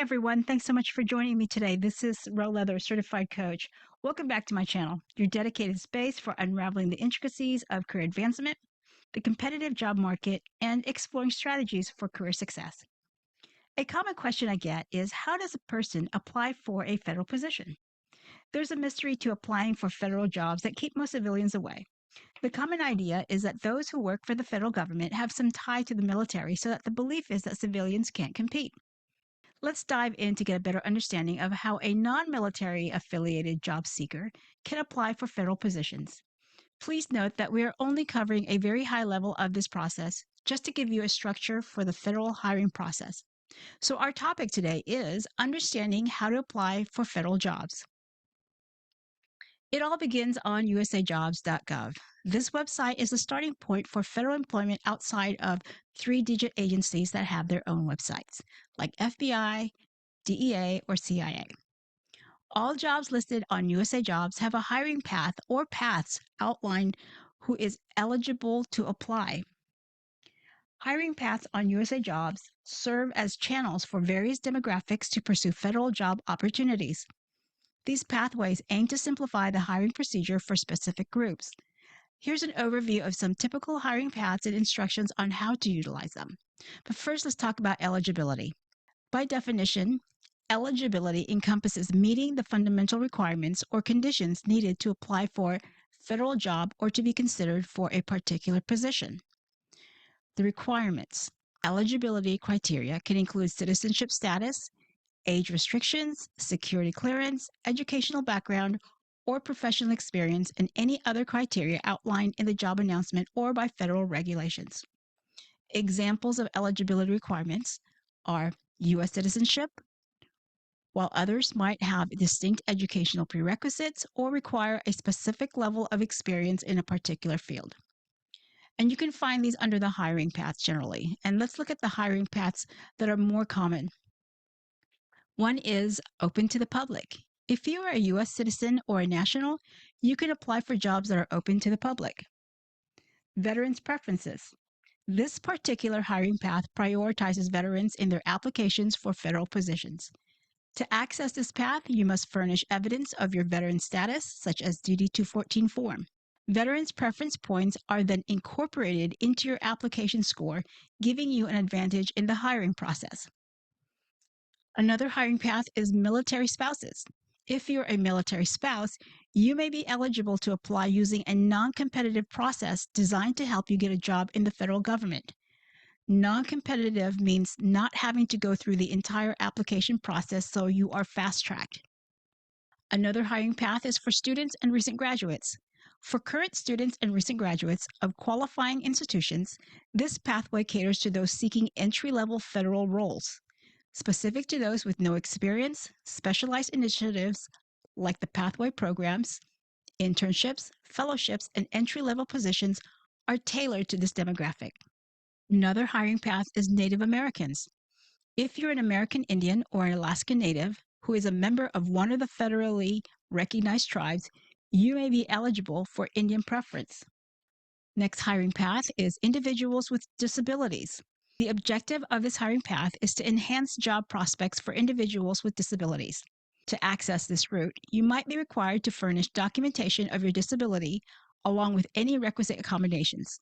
Everyone, thanks so much for joining me today. This is Ro Leather, certified coach. Welcome back to my channel, your dedicated space for unraveling the intricacies of career advancement, the competitive job market, and exploring strategies for career success. A common question I get is, how does a person apply for a federal position? There's a mystery to applying for federal jobs that keep most civilians away. The common idea is that those who work for the federal government have some tie to the military, so that the belief is that civilians can't compete. Let's dive in to get a better understanding of how a non-military affiliated job seeker can apply for federal positions. Please note that we are only covering a very high level of this process just to give you a structure for the federal hiring process. So our topic today is understanding how to apply for federal jobs. It all begins on USAJobs.gov. This website is the starting point for federal employment outside of three-digit agencies that have their own websites, like FBI, DEA, or CIA. All jobs listed on USA Jobs have a hiring path or paths outlined who is eligible to apply. Hiring paths on USA Jobs serve as channels for various demographics to pursue federal job opportunities. These pathways aim to simplify the hiring procedure for specific groups. Here's an overview of some typical hiring paths and instructions on how to utilize them. But first, let's talk about eligibility. By definition, eligibility encompasses meeting the fundamental requirements or conditions needed to apply for a federal job or to be considered for a particular position. The requirements. Eligibility criteria can include citizenship status, age restrictions, security clearance, educational background, or professional experience, and any other criteria outlined in the job announcement or by federal regulations. Examples of eligibility requirements are U.S. citizenship, while others might have distinct educational prerequisites or require a specific level of experience in a particular field. And you can find these under the hiring paths generally. And let's look at the hiring paths that are more common. One is open to the public. If you are a U.S. citizen or a national, you can apply for jobs that are open to the public. Veterans preferences. This particular hiring path prioritizes veterans in their applications for federal positions. To access this path, you must furnish evidence of your veteran status, such as DD-214 form. Veterans preference points are then incorporated into your application score, giving you an advantage in the hiring process. Another hiring path is military spouses. If you're a military spouse, you may be eligible to apply using a non-competitive process designed to help you get a job in the federal government. Non-competitive means not having to go through the entire application process, so you are fast-tracked. Another hiring path is for students and recent graduates. For current students and recent graduates of qualifying institutions, this pathway caters to those seeking entry-level federal roles. Specific to those with no experience, specialized initiatives like the pathway programs, internships, fellowships, and entry-level positions are tailored to this demographic. Another hiring path is Native Americans. If you're an American Indian or an Alaskan Native who is a member of one of the federally recognized tribes, you may be eligible for Indian preference. Next hiring path is individuals with disabilities. The objective of this hiring path is to enhance job prospects for individuals with disabilities. To access this route, you might be required to furnish documentation of your disability along with any requisite accommodations.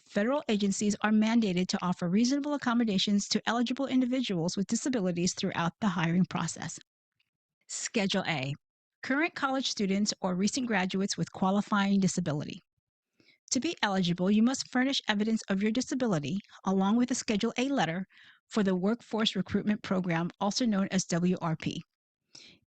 Federal agencies are mandated to offer reasonable accommodations to eligible individuals with disabilities throughout the hiring process. Schedule A, current college students or recent graduates with qualifying disability. To be eligible, you must furnish evidence of your disability, along with a Schedule A letter for the Workforce Recruitment Program, also known as WRP.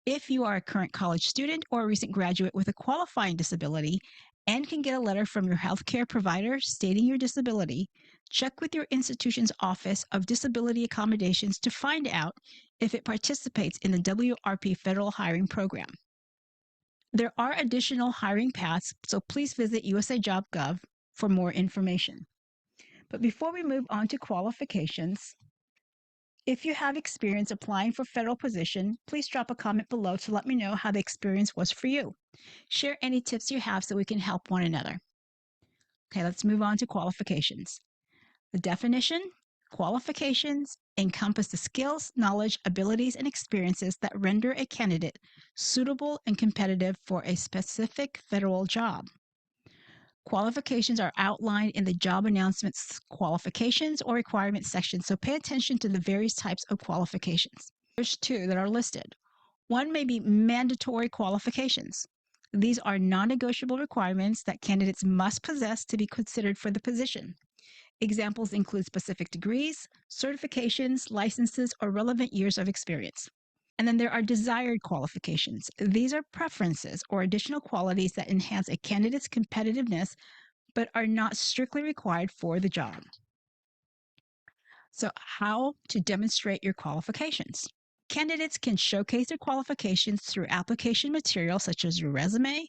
If you are a current college student or a recent graduate with a qualifying disability and can get a letter from your healthcare provider stating your disability, check with your institution's Office of Disability Accommodations to find out if it participates in the WRP federal hiring program. There are additional hiring paths, so please visit USAJobs.gov for more information. But before we move on to qualifications, if you have experience applying for federal position, please drop a comment below to let me know how the experience was for you. Share any tips you have so we can help one another. Okay, let's move on to qualifications. The definition, Qualifications encompass the skills, knowledge, abilities, and experiences that render a candidate suitable and competitive for a specific federal job. Qualifications are outlined in the job announcement's qualifications or requirements section, so pay attention to the various types of qualifications. There's two that are listed. One may be mandatory qualifications. These are non-negotiable requirements that candidates must possess to be considered for the position. Examples include specific degrees, certifications, licenses, or relevant years of experience. And then there are desired qualifications. These are preferences or additional qualities that enhance a candidate's competitiveness but are not strictly required for the job. So, how to demonstrate your qualifications? Candidates can showcase their qualifications through application material such as your resume,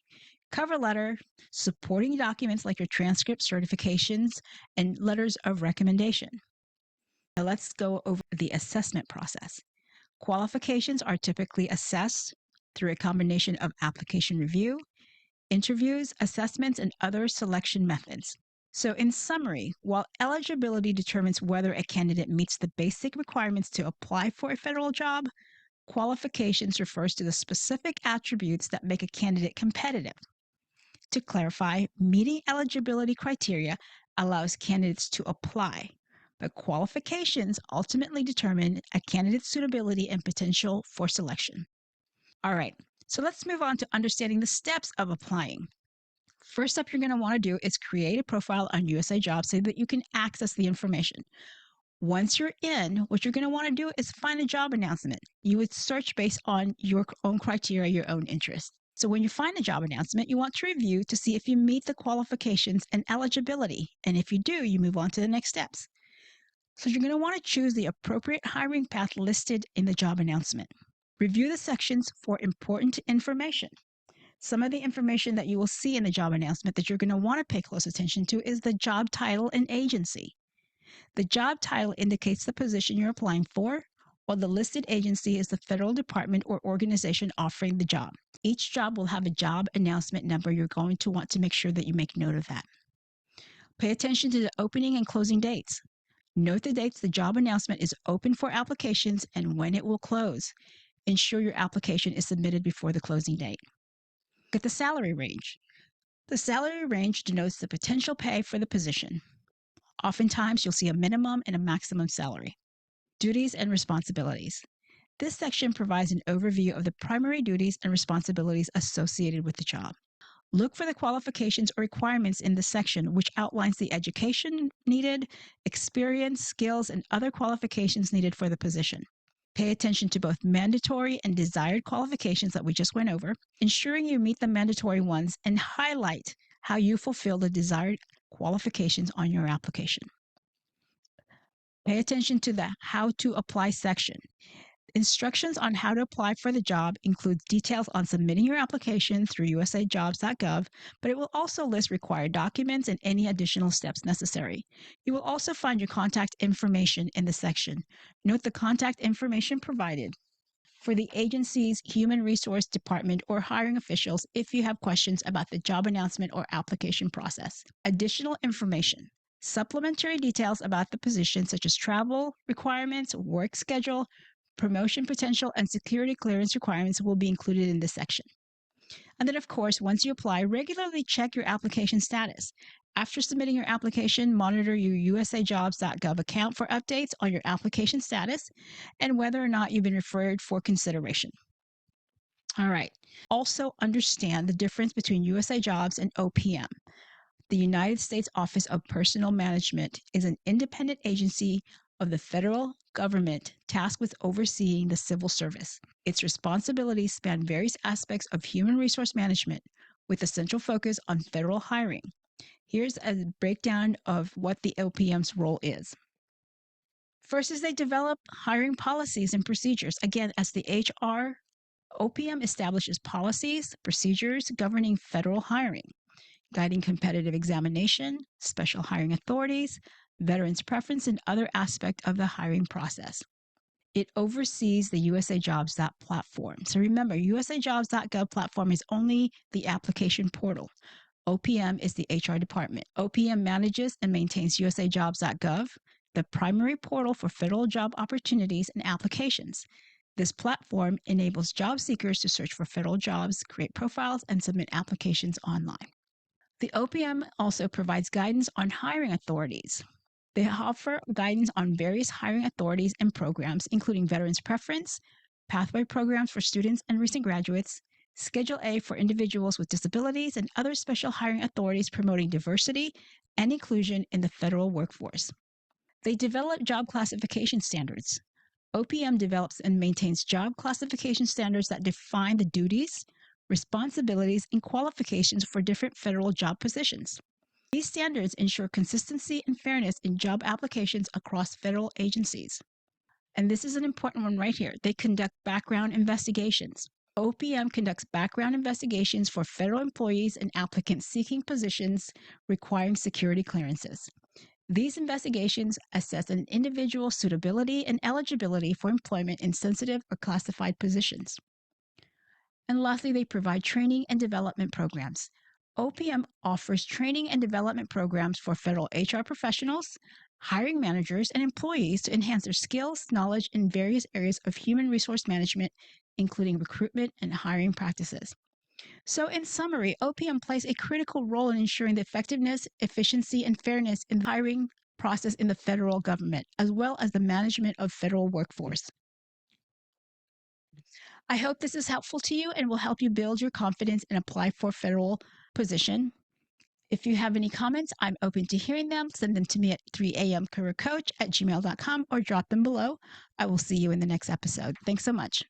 cover letter, supporting documents like your transcript, certifications, and letters of recommendation. Now, let's go over the assessment process. Qualifications are typically assessed through a combination of application review, interviews, assessments, and other selection methods. So, in summary, while eligibility determines whether a candidate meets the basic requirements to apply for a federal job, qualifications refers to the specific attributes that make a candidate competitive. To clarify, meeting eligibility criteria allows candidates to apply, but qualifications ultimately determine a candidate's suitability and potential for selection. All right, so let's move on to understanding the steps of applying. First up, you're going to want to do is create a profile on USA Jobs so that you can access the information. Once you're in, what you're going to want to do is find a job announcement. You would search based on your own criteria, your own interests. So when you find a job announcement, you want to review to see if you meet the qualifications and eligibility. And if you do, you move on to the next steps. So you're going to want to choose the appropriate hiring path listed in the job announcement. Review the sections for important information. Some of the information that you will see in the job announcement that you're going to want to pay close attention to is the job title and agency. The job title indicates the position you're applying for, while the listed agency is the federal department or organization offering the job. Each job will have a job announcement number. You're going to want to make sure that you make note of that. Pay attention to the opening and closing dates. Note the dates the job announcement is open for applications and when it will close. Ensure your application is submitted before the closing date. Look at the salary range. The salary range denotes the potential pay for the position. Oftentimes, you'll see a minimum and a maximum salary. Duties and responsibilities. This section provides an overview of the primary duties and responsibilities associated with the job. Look for the qualifications or requirements in this section, which outlines the education needed, experience, skills, and other qualifications needed for the position. Pay attention to both mandatory and desired qualifications that we just went over, ensuring you meet the mandatory ones and highlight how you fulfill the desired qualifications on your application. Pay attention to the how to apply section. Instructions on how to apply for the job includes details on submitting your application through USAJobs.gov, but it will also list required documents and any additional steps necessary. You will also find your contact information in the section. Note the contact information provided for the agency's human resource department or hiring officials if you have questions about the job announcement or application process. Additional information. Supplementary details about the position, such as travel requirements, work schedule, promotion potential, and security clearance requirements, will be included in this section. And then, of course, once you apply, regularly check your application status. After submitting your application, monitor your USAJobs.gov account for updates on your application status and whether or not you've been referred for consideration. All right. Also understand the difference between USA Jobs and OPM. The United States Office of Personnel Management is an independent agency of the federal government tasked with overseeing the civil service. Its responsibilities span various aspects of human resource management with a central focus on federal hiring. Here's a breakdown of what the OPM's role is. First is they develop hiring policies and procedures. Again, as the HR, OPM establishes policies, procedures governing federal hiring, guiding competitive examination, special hiring authorities, veterans' preference, and other aspects of the hiring process. It oversees the USAJobs.gov platform. So remember, USAJobs.gov platform is only the application portal. OPM is the HR department. OPM manages and maintains USAJobs.gov, the primary portal for federal job opportunities and applications. This platform enables job seekers to search for federal jobs, create profiles, and submit applications online. The OPM also provides guidance on hiring authorities. They offer guidance on various hiring authorities and programs, including Veterans Preference, Pathway programs for students and recent graduates, Schedule A for individuals with disabilities, and other special hiring authorities promoting diversity and inclusion in the federal workforce. They develop job classification standards. OPM develops and maintains job classification standards that define the duties, responsibilities, and qualifications for different federal job positions. These standards ensure consistency and fairness in job applications across federal agencies. And this is an important one right here. They conduct background investigations. OPM conducts background investigations for federal employees and applicants seeking positions requiring security clearances. These investigations assess an individual's suitability and eligibility for employment in sensitive or classified positions. And lastly, they provide training and development programs. OPM offers training and development programs for federal HR professionals, hiring managers, and employees to enhance their skills, knowledge in various areas of human resource management, including recruitment and hiring practices. So, in summary, OPM plays a critical role in ensuring the effectiveness, efficiency, and fairness in the hiring process in the federal government, as well as the management of federal workforce. I hope this is helpful to you and will help you build your confidence and apply for federal position. If you have any comments, I'm open to hearing them. Send them to me at 3amcareercoach@gmail.com or drop them below. I will see you in the next episode. Thanks so much.